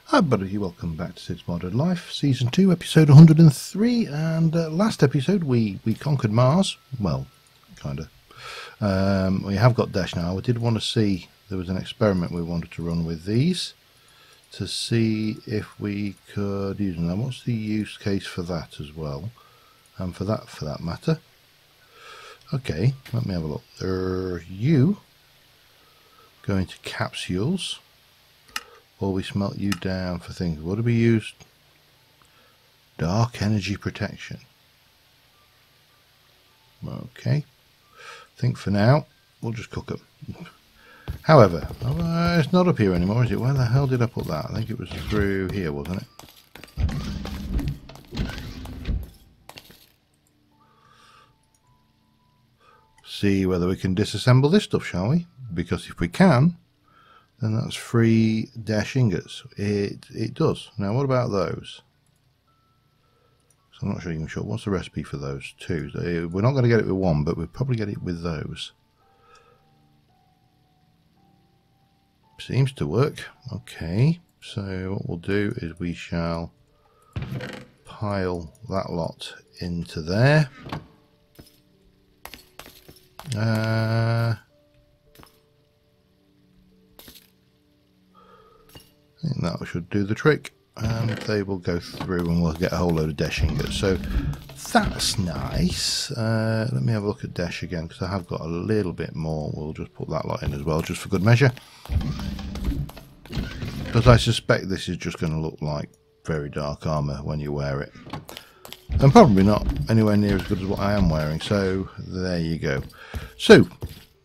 Hi everybody, welcome back to Cids Modern Life, Season 2, Episode 103, and last episode we conquered Mars. Well, kind of. We have got Dash now. We did want to see, there was an experiment we wanted to run with these, to see if we could use them. Now, what's the use case for that as well, and for that matter? Okay, let me have a look. You go into capsules. Or we smelt you down for things. What do we use? Dark energy protection. Okay. I think for now, we'll just cook them. However, it's not up here anymore, is it? Where the hell did I put that? I think it was through here, wasn't it? See whether we can disassemble this stuff, shall we? Because if we can, then that's 3 dash ingots. It does. Now what about those? So I'm not even sure. What's the recipe for those 2? We're not going to get it with 1, but we'll probably get it with those. Seems to work. Okay, so what we'll do is we shall pile that lot into there. I think that should do the trick, and they will go through and we'll get a whole load of dash ingots. So that's nice. Let me have a look at dash again, because I have got a little bit more. We'll just put that lot in as well, just for good measure, because I suspect this is just going to look like very dark armour when you wear it, and probably not anywhere near as good as what I am wearing. So there you go. So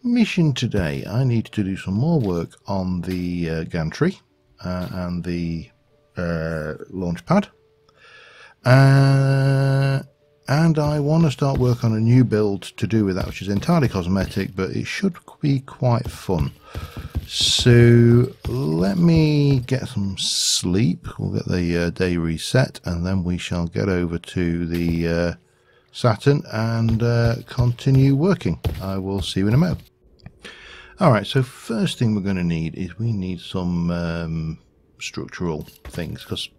mission today, I need to do some more work on the gantry and the launch pad, and I want to start work on a new build to do with that, which is entirely cosmetic, but it should be quite fun. So let me get some sleep. We'll get the day reset, and then we shall get over to the Saturn and continue working. I will see you in a moment. Alright, so first thing we're going to need is we need some structural things, because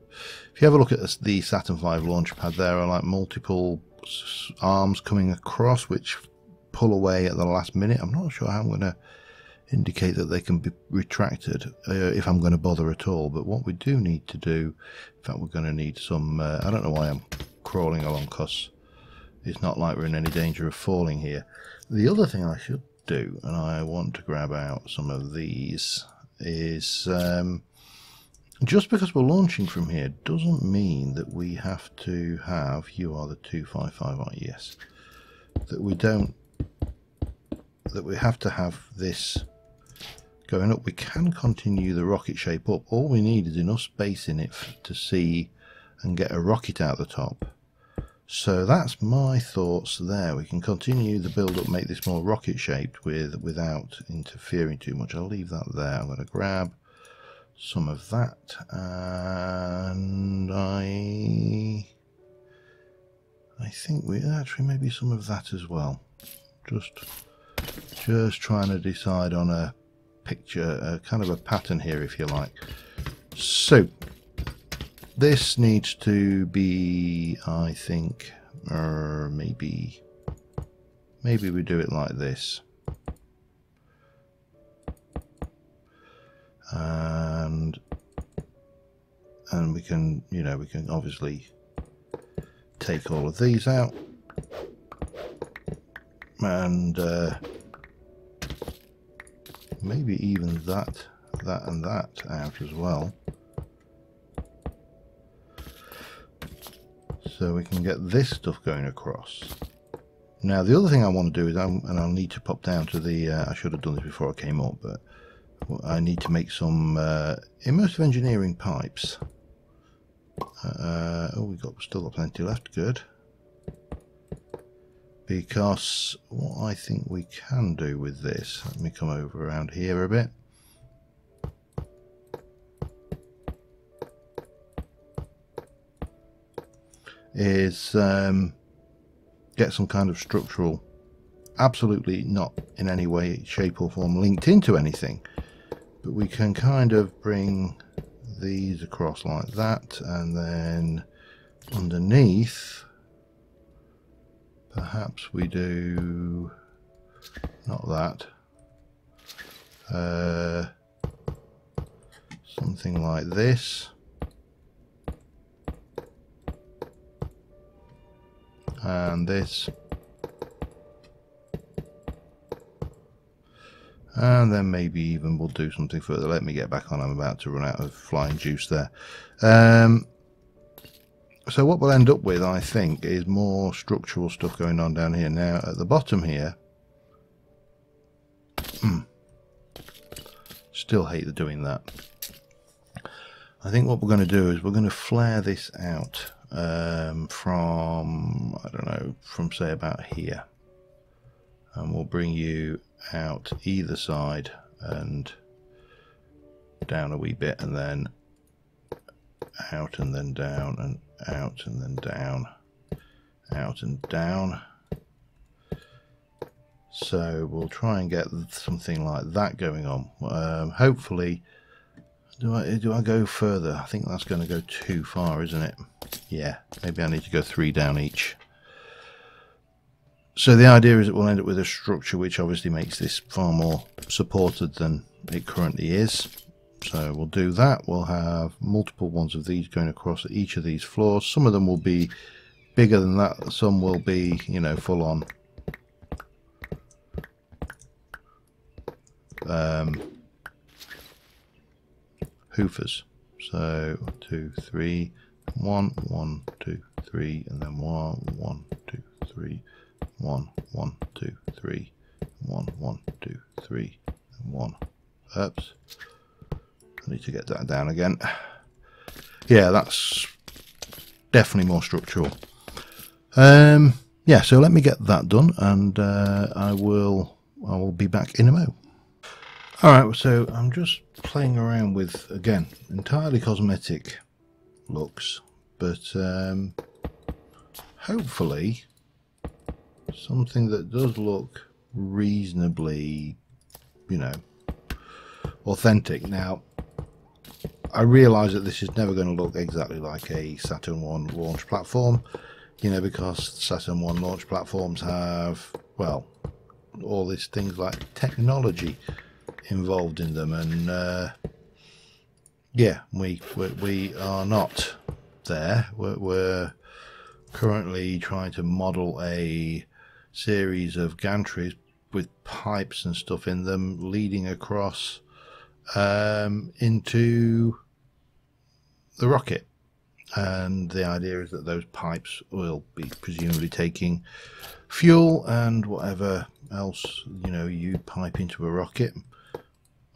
if you have a look at the Saturn V launch pad, there are like multiple arms coming across which pull away at the last minute. I'm not sure how I'm going to indicate that they can be retracted, if I'm going to bother at all, but what we do need to do, in fact we're going to need some, I don't know why I'm crawling along, because it's not like we're in any danger of falling here. The other thing I should do, and I want to grab out some of these, is just because we're launching from here doesn't mean that we have to have, you are the 255, aren't you? Yes, that we have to have this going up. We can continue the rocket shape up. All we need is enough space in it to see and get a rocket out the top. So that's my thoughts there. We can continue the build up, make this more rocket shaped without interfering too much. I'll leave that there. I'm going to grab some of that, and I think we actually maybe some of that as well. Just trying to decide on a picture, a kind of a pattern here, if you like. So this needs to be, I think, maybe we do it like this, and we can, you know, we can obviously take all of these out, and maybe even that and that out as well, so we can get this stuff going across. Now the other thing I want to do is, and I'll need to pop down to the, I should have done this before I came up, but I need to make some immersive engineering pipes. Oh, still got plenty left, good. Because what I think we can do with this, let me come over around here a bit. Is get some kind of structural, absolutely not in any way, shape or form linked into anything, but we can kind of bring these across like that, and then underneath perhaps we do not that, something like this, and this, and then maybe even we'll do something further. Let me get back on, I'm about to run out of flying juice there. So what we'll end up with, I think, is more structural stuff going on down here. Now at the bottom here, still hate doing that. I think what we're going to do is we're going to flare this out from, I don't know, from say about here, and we'll bring you out either side and down a wee bit, and then out and then down, and out and then down, out and down. So we'll try and get something like that going on. Hopefully, do I go further? I think that's going to go too far, isn't it? Yeah, maybe I need to go 3 down each. So the idea is that we'll end up with a structure which obviously makes this far more supported than it currently is. So we'll do that. We'll have multiple ones of these going across each of these floors. Some of them will be bigger than that. Some will be, you know, full on hoofers. So 1, 2, 3, 1, 1, 2, 3, and then 1, 1, 2, 3, 1, 1, 2, 3, 1, 1, 2, 3, and 1. Oops. I need to get that down again. Yeah, that's definitely more structural. Yeah, so let me get that done, and I will be back in a mo. Alright, so I'm just playing around with, again, entirely cosmetic looks, but hopefully something that does look reasonably, you know, authentic. Now, I realise that this is never going to look exactly like a Saturn V launch platform, you know, because Saturn V launch platforms have, well, all these things like technology involved in them, and yeah, we are not there. We're currently trying to model a series of gantries with pipes and stuff in them leading across into the rocket, and the idea is that those pipes will be presumably taking fuel and whatever else, you know, you pipe into a rocket.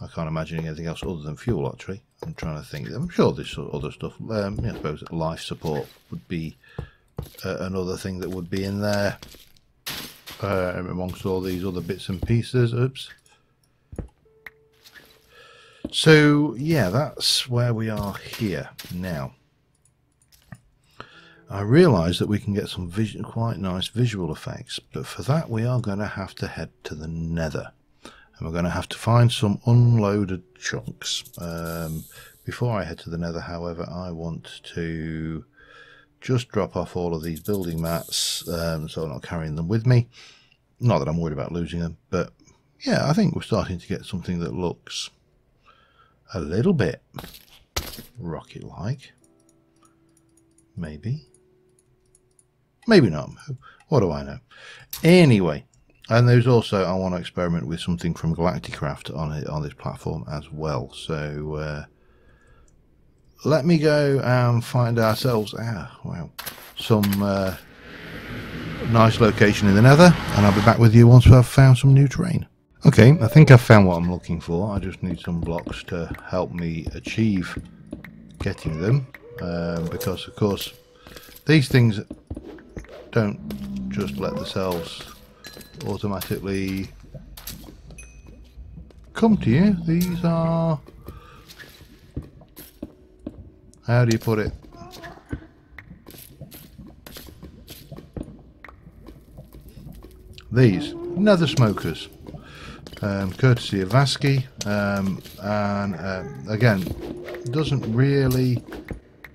I can't imagine anything else other than fuel, actually. I'm trying to think. I'm sure there's other stuff. I suppose life support would be another thing that would be in there amongst all these other bits and pieces. Oops. So yeah, that's where we are here now. I realise that we can get some quite nice visual effects, but for that we are going to have to head to the Nether, and we're going to have to find some unloaded chunks. Before I head to the Nether, however, I want to just drop off all of these building mats, so I'm not carrying them with me. Not that I'm worried about losing them, but yeah, I think we're starting to get something that looks a little bit rocket-like. Maybe. Maybe not. What do I know? Anyway, and there's also, I want to experiment with something from Galacticraft on this platform as well. So let me go and find ourselves some nice location in the Nether, and I'll be back with you once I've found some new terrain. Okay, I think I've found what I'm looking for. I just need some blocks to help me achieve getting them, because of course these things don't just let themselves automatically come to you. These are, how do you put it, these nether smokers. courtesy of Vasky, and again, doesn't really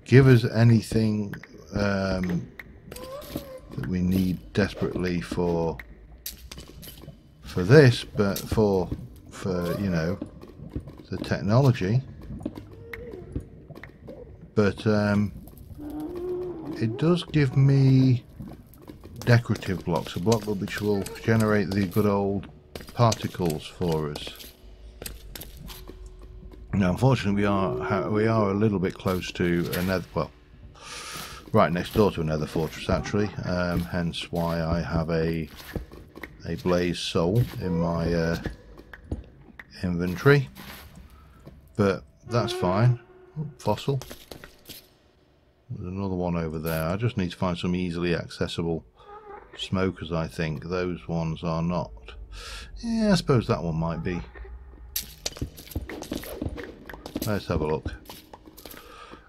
give us anything that we need desperately for this, but for you know, the technology. But it does give me decorative blocks, a block which will generate the good old particles for us. Now, unfortunately, we are a little bit close to a nether, well, right next door to a nether fortress actually. Hence why I have a blaze soul in my inventory. But that's fine. Oh, fossil. There's another one over there. I just need to find some easily accessible smokers, I think. Those ones are not. Yeah, I suppose that one might be. Let's have a look.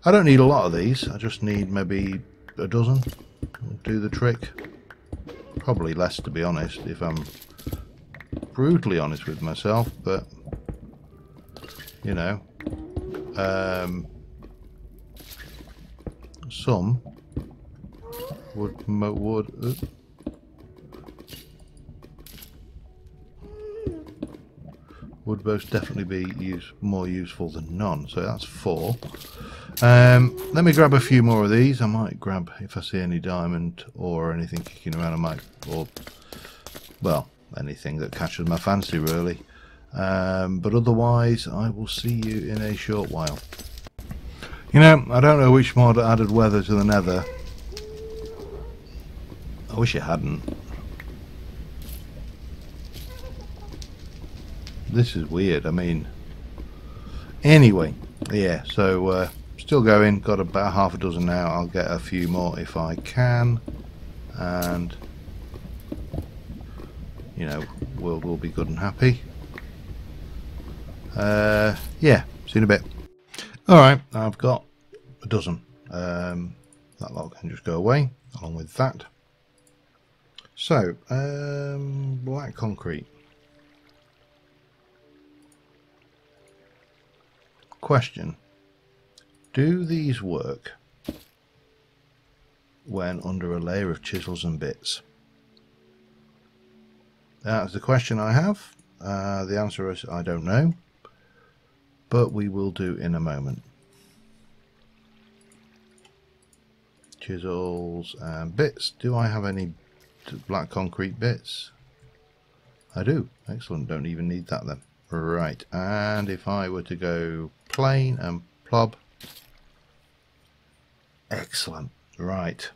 I don't need a lot of these. I just need maybe a dozen. Do the trick. Probably less, to be honest, if I'm brutally honest with myself. But you know, some would most definitely be more useful than none. So that's 4. Let me grab a few more of these. I might grab, if I see any diamond or anything kicking around, I might, or well, anything that catches my fancy really. But otherwise I will see you in a short while. You know, I don't know which mod added weather to the nether. I wish it hadn't. This is weird. I mean, anyway, yeah, so still going, got about half a dozen now. I'll get a few more if I can, and you know, world will be good and happy. Yeah, see you in a bit. Alright, I've got a dozen. That lot can just go away along with that. So, black concrete. Question: do these work when under a layer of chisels and bits? That's the question I have. The answer is I don't know, but we will do in a moment. Chisels and bits. Do I have any black concrete bits? I do. Excellent. Don't even need that then. Right, and if I were to go plain and plob. Excellent. Right.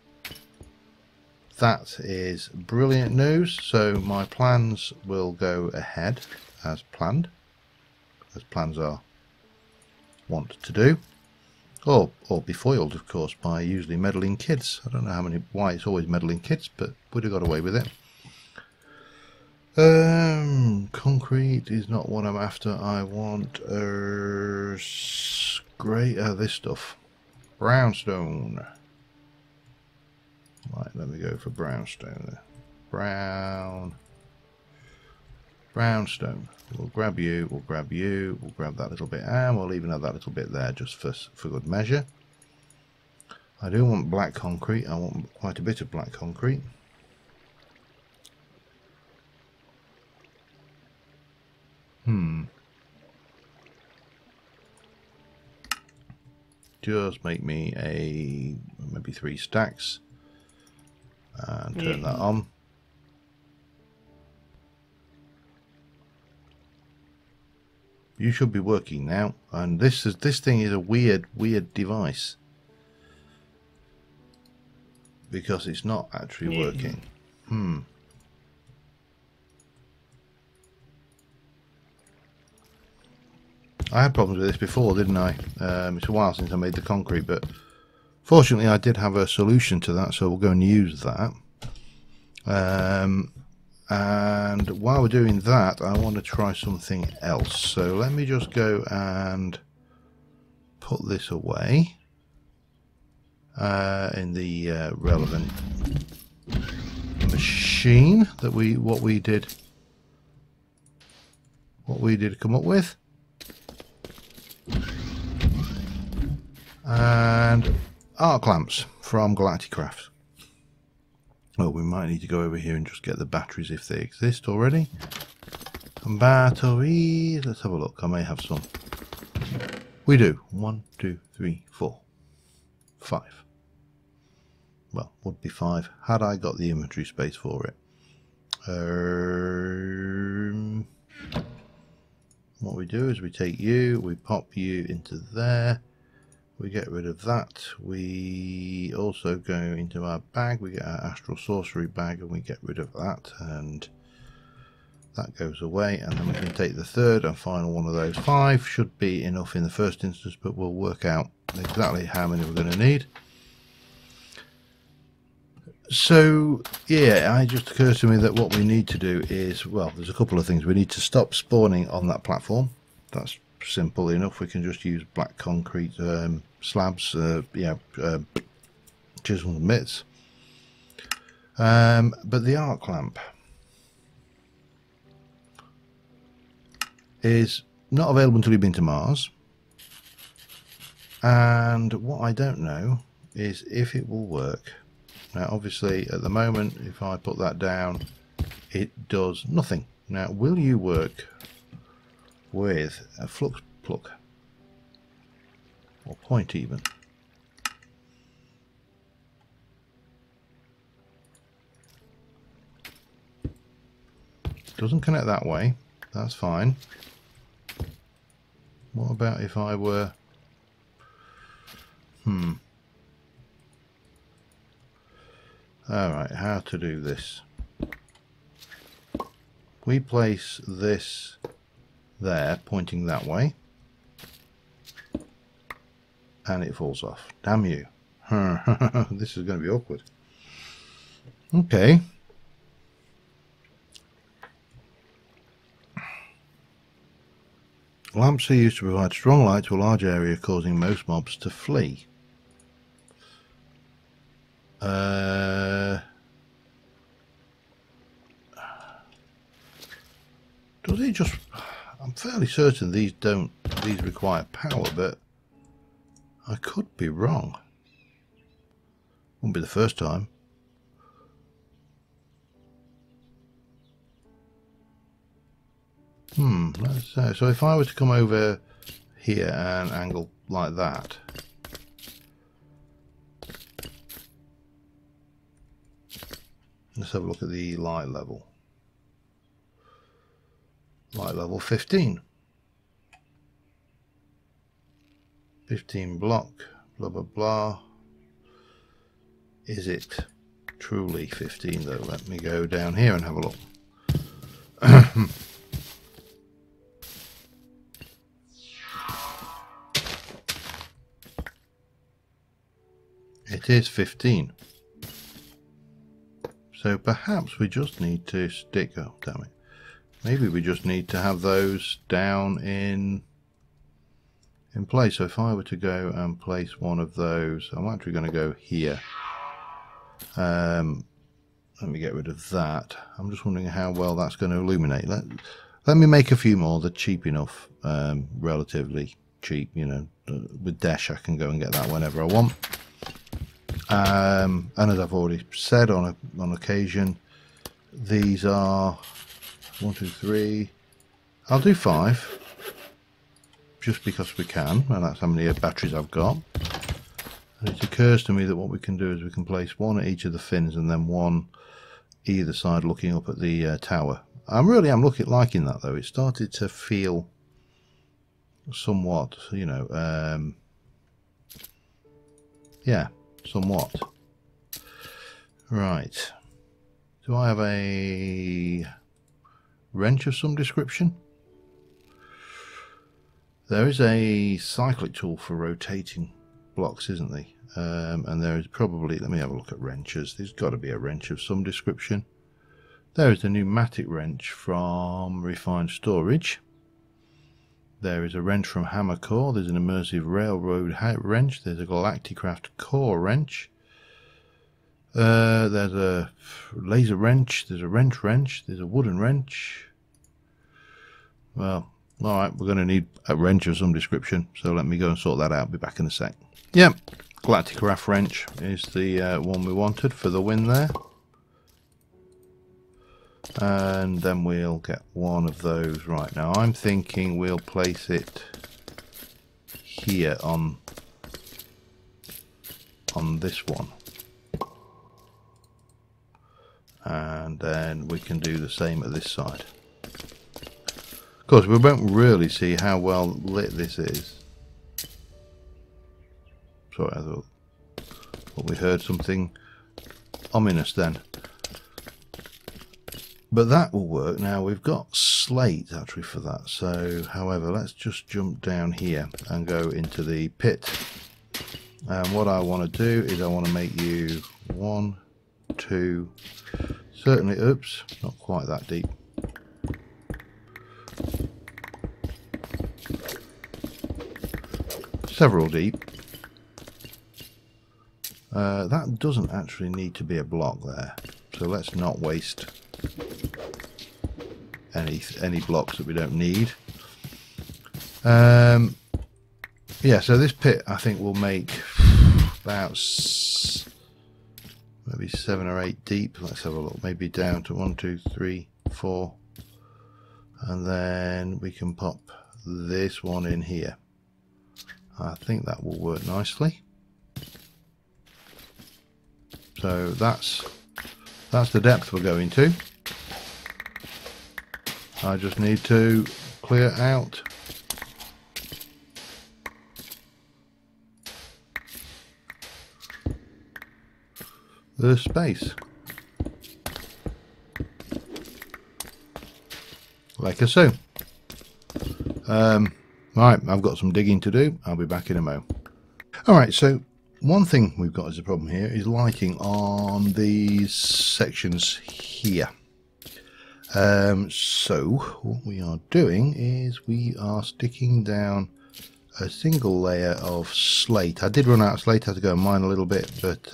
That is brilliant news. So my plans will go ahead as planned. As plans are wont to do. Or be foiled, of course, by usually meddling kids. I don't know why it's always meddling kids, but would have got away with it. Concrete is not what I'm after. I want this stuff. Brownstone. Right, let me go for brownstone there. Brownstone. We'll grab you, we'll grab you, we'll grab that little bit, and we'll even have that little bit there just for good measure. I do want black concrete. I want quite a bit of black concrete. Just make me maybe 3 stacks and turn that on. You should be working now, and this thing is a weird device because it's not actually working. I had problems with this before, didn't I? It's a while since I made the concrete, but fortunately I did have a solution to that, so we'll go and use that. And while we're doing that, I want to try something else. So let me just go and put this away in the relevant machine that what we did what we did come up with. And arc lamps from Galacticraft. Oh, we might need to go over here and just get the batteries if they exist already. And batteries, let's have a look. I may have some. We do. 1, 2, 3, 4, 5. Well, would be 5 had I got the inventory space for it. What we do is we take you, we pop you into there, we get rid of that, we also go into our bag, we get our astral sorcery bag and we get rid of that, and that goes away, and then we can take the third and final one of those. 5 should be enough in the first instance, but we'll work out exactly how many we're going to need. So yeah, it just occurs to me that what we need to do is, well, there's a couple of things. We need to stop spawning on that platform. That's simple enough. We can just use black concrete slabs, chisels and bits. But the arc lamp is not available until you've been to Mars, and what I don't know is if it will work. Now obviously at the moment if I put that down it does nothing. Now will you work with a flux plug or point even? Doesn't connect that way, that's fine. What about if I were Alright, how to do this? We place this there, pointing that way, and it falls off. Damn you. This is going to be awkward. Okay. Lamps are used to provide strong light to a large area, causing most mobs to flee. Does it just... I'm fairly certain these require power, but I could be wrong. Won't be the first time. Let's say, so if I were to come over here and angle like that, let's have a look at the light level. Light level 15. 15 block, blah blah blah. Is it truly 15 though? Let me go down here and have a look. It is 15. So perhaps we just need to stick... Oh, damn it. Maybe we just need to have those down in place. So if I were to go and place one of those, I'm actually going to go here. Let me get rid of that. I'm just wondering how well that's going to illuminate. Let me make a few more. They're cheap enough, relatively cheap, you know. With Dash I can go and get that whenever I want. And as I've already said on occasion, these are 1, 2, 3. I'll do 5 just because we can, and that's how many batteries I've got. And it occurs to me that what we can do is we can place one at each of the fins and then one either side looking up at the tower. I really am liking that though. It started to feel somewhat, you know, yeah, somewhat. Right. Do I have a wrench of some description? There is a cyclic tool for rotating blocks, isn't there? And there is probably, let me have a look at wrenches. There's got to be a wrench of some description. There is a pneumatic wrench from Refined Storage. There is a wrench from Hammer Core. There's an immersive railroad wrench. There's a Galacticraft core wrench. There's a laser wrench. There's a wrench. There's a wooden wrench. Well, alright, we're going to need a wrench of some description, so let me go and sort that out. Be back in a sec. Yep, Galactic Raft wrench is the one we wanted for the win there. And then we'll get one of those. Right, now I'm thinking we'll place it here on this one. And then we can do the same at this side. Of course, we won't really see how well lit this is. Sorry, I thought we heard something ominous then. But that will work. Now we've got slate actually for that. So, however, let's just jump down here and go into the pit. And what I want to do is I want to make you 1, 2, certainly, oops, not quite that deep. Several deep. That doesn't actually need to be a block there. So let's not waste any blocks that we don't need. Yeah, so this pit I think will make about maybe 7 or 8 deep. Let's have a look. Maybe down to 1, 2, 3, 4, and then we can pop this one in here. I think that will work nicely. So that's the depth we're going to. I just need to clear out the space. Like so. Right, I've got some digging to do. I'll be back in a mo. Alright, so one thing we've got as a problem here is lighting on these sections here. So what we are doing is we are sticking down a single layer of slate. I did run out of slate, I had to go and mine a little bit, but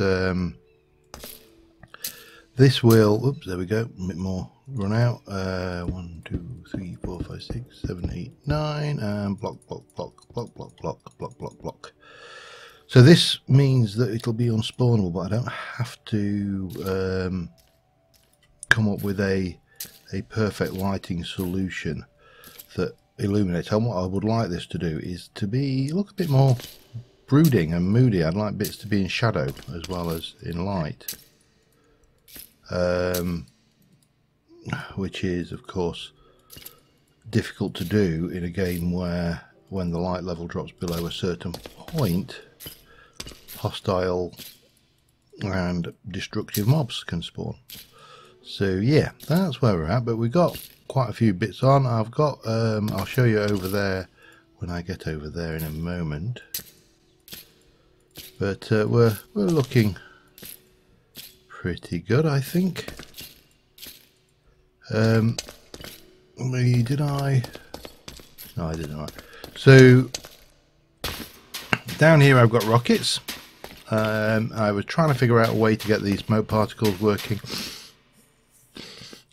this will, oops, there we go, a bit more run out. 1, 2, 3, 4, 5, 6, 7, 8, 9, and block, block, block, block, block, block, block, block, block. So this means that it'll be unspawnable, but I don't have to come up with a perfect lighting solution that illuminates. And what I would like this to do is to look a bit more brooding and moody. I'd like bits to be in shadow as well as in light, which is of course difficult to do in a game where when the light level drops below a certain point, hostile and destructive mobs can spawn. So yeah, that's where we're at, but we've got quite a few bits on. I've got I'll show you over there when I get over there in a moment, but we're looking pretty good, I think. No, I didn't. Right. So down here I've got rockets. I was trying to figure out a way to get these smoke particles working.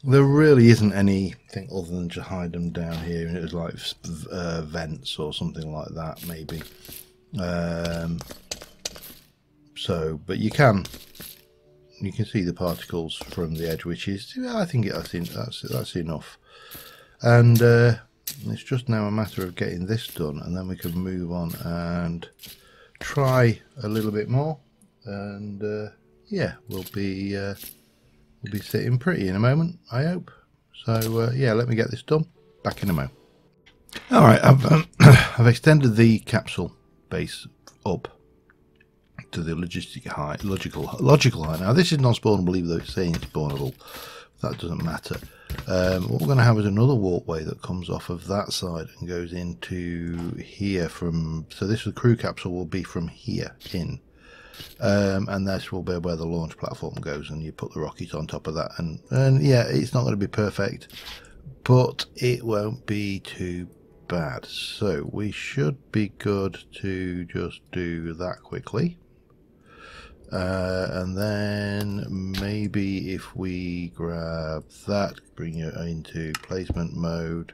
There really isn't anything other than to hide them down here, and it was like vents or something like that, maybe. But you can see the particles from the edge, which is, I think that's enough. And it's just now a matter of getting this done, and then we can move on and try a little bit more. And yeah, we'll be sitting pretty in a moment, I hope. So yeah, let me get this done. Back in a mo. All right, I've extended the capsule base up to the logical height. Now this is non-spawnable, even though it's saying it's spawnable. That doesn't matter. What we're going to have is another walkway that comes off of that side and goes into here from. So this crew capsule will be from here in. And this will be where the launch platform goes, and you put the rocket on top of that, and yeah, it's not going to be perfect, but it won't be too bad. So we should be good to just do that quickly, and then maybe if we grab that, bring it into placement mode,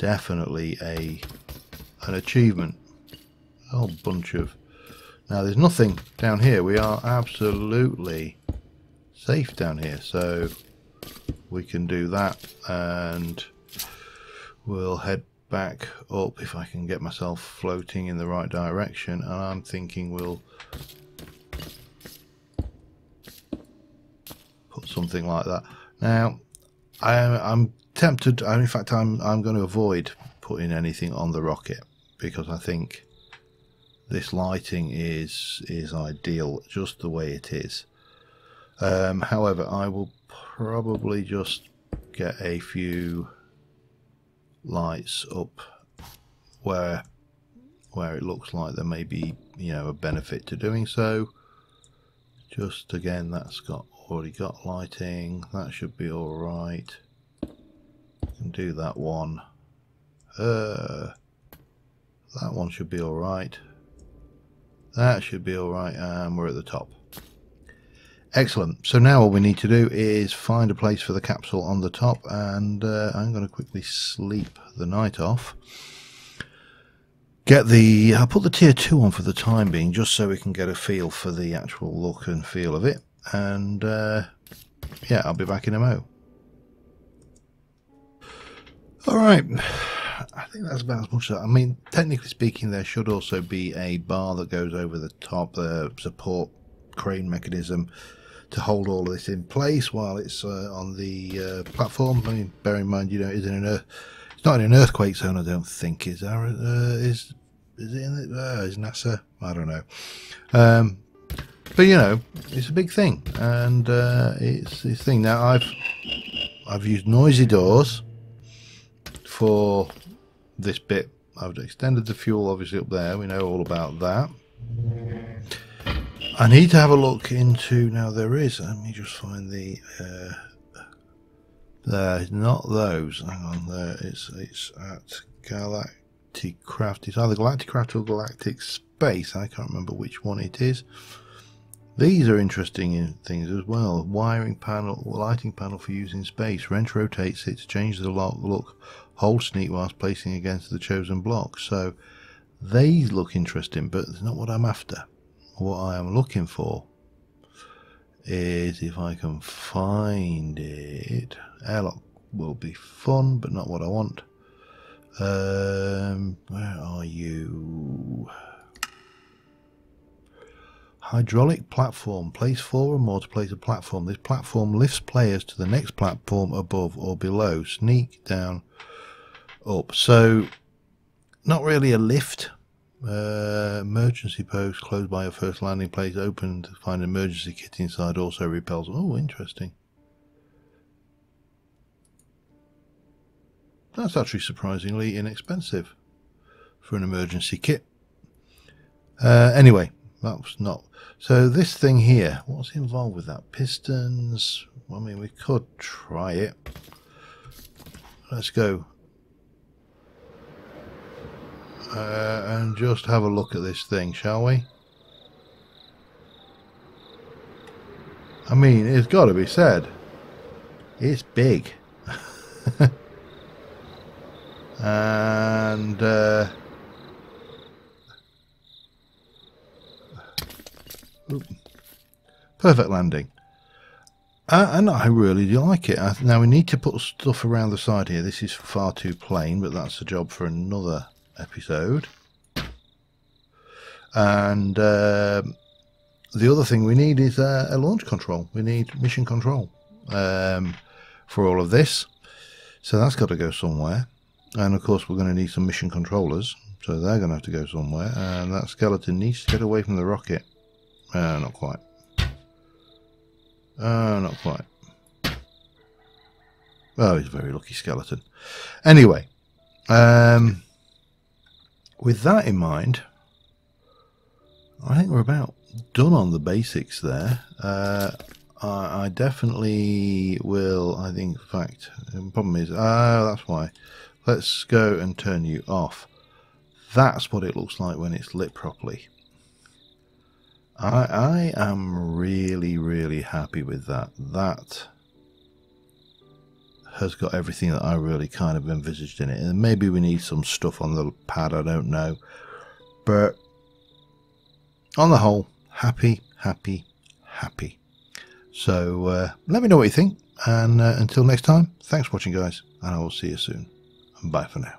definitely an achievement. A whole bunch of... Now there's nothing down here. We are absolutely safe down here, so we can do that, and we'll head back up if I can get myself floating in the right direction. And I'm thinking we'll put something like that. Now I'm tempted, in fact I'm going to avoid putting anything on the rocket, because I think this lighting is ideal just the way it is. However, I will probably just get a few lights up where it looks like there may be, you know, a benefit to doing so. Just again, that's already got lighting. That should be all right. Can do that one. That one should be all right. That should be all right, and we're at the top. Excellent. So now all we need to do is find a place for the capsule on the top, and I'm going to quickly sleep the night off. I'll put the tier 2 on for the time being, just so we can get a feel for the actual look and feel of it. And yeah, I'll be back in a mo. All right. I think that's about as much as that. I mean, technically speaking, there should also be a bar that goes over the top, the support crane mechanism to hold all of this in place while it's on the platform. I mean, bear in mind, you know, it's not in an earthquake zone, I don't think. Is there? Is it in it? Is NASA? I don't know. But you know, it's a big thing, and it's this thing. Now I've used noisy doors for this bit. I've extended the fuel obviously up there. We know all about that. I need to have a look into, now there is, let me just find the there's not those, hang on, there it's at Galactic Craft. It's either Galactic Craft or Galactic Space. I can't remember which one it is. These are interesting things as well. Wiring panel, lighting panel for use in space. Wrench rotates it to change the look. Hold sneak whilst placing against the chosen block. So these look interesting, but it's not what I'm after. What I am looking for is, if I can find it, airlock will be fun, but not what I want. Where are you? Hydraulic platform. Place 4 or more to place a platform. This platform lifts players to the next platform above or below. Sneak down, up. So, not really a lift. Emergency post closed by a first landing place. Open to find an emergency kit inside. Also repels. Oh, interesting. That's actually surprisingly inexpensive for an emergency kit. Anyway, that was not. So this thing here, what's involved with that? Pistons. I mean, we could try it. Let's go. And just have a look at this thing, shall we? I mean, it's got to be said, it's big. And perfect landing. And I really do like it. Now we need to put stuff around the side here. This is far too plain, but that's a job for another episode. And the other thing we need is a launch control. We need mission control for all of this. So that's got to go somewhere. And of course we're going to need some mission controllers. So they're going to have to go somewhere. And that skeleton needs to get away from the rocket. Not quite. Not quite. Oh, he's a very lucky skeleton. Anyway, with that in mind, I think we're about done on the basics there. I definitely will, I think, in fact, the problem is, that's why. Let's go and turn you off. That's what it looks like when it's lit properly. I am really, really happy with that. That has got everything that I really kind of envisaged in it. And maybe we need some stuff on the pad, I don't know. But on the whole, happy. So let me know what you think. And until next time, thanks for watching, guys. And I will see you soon. And bye for now.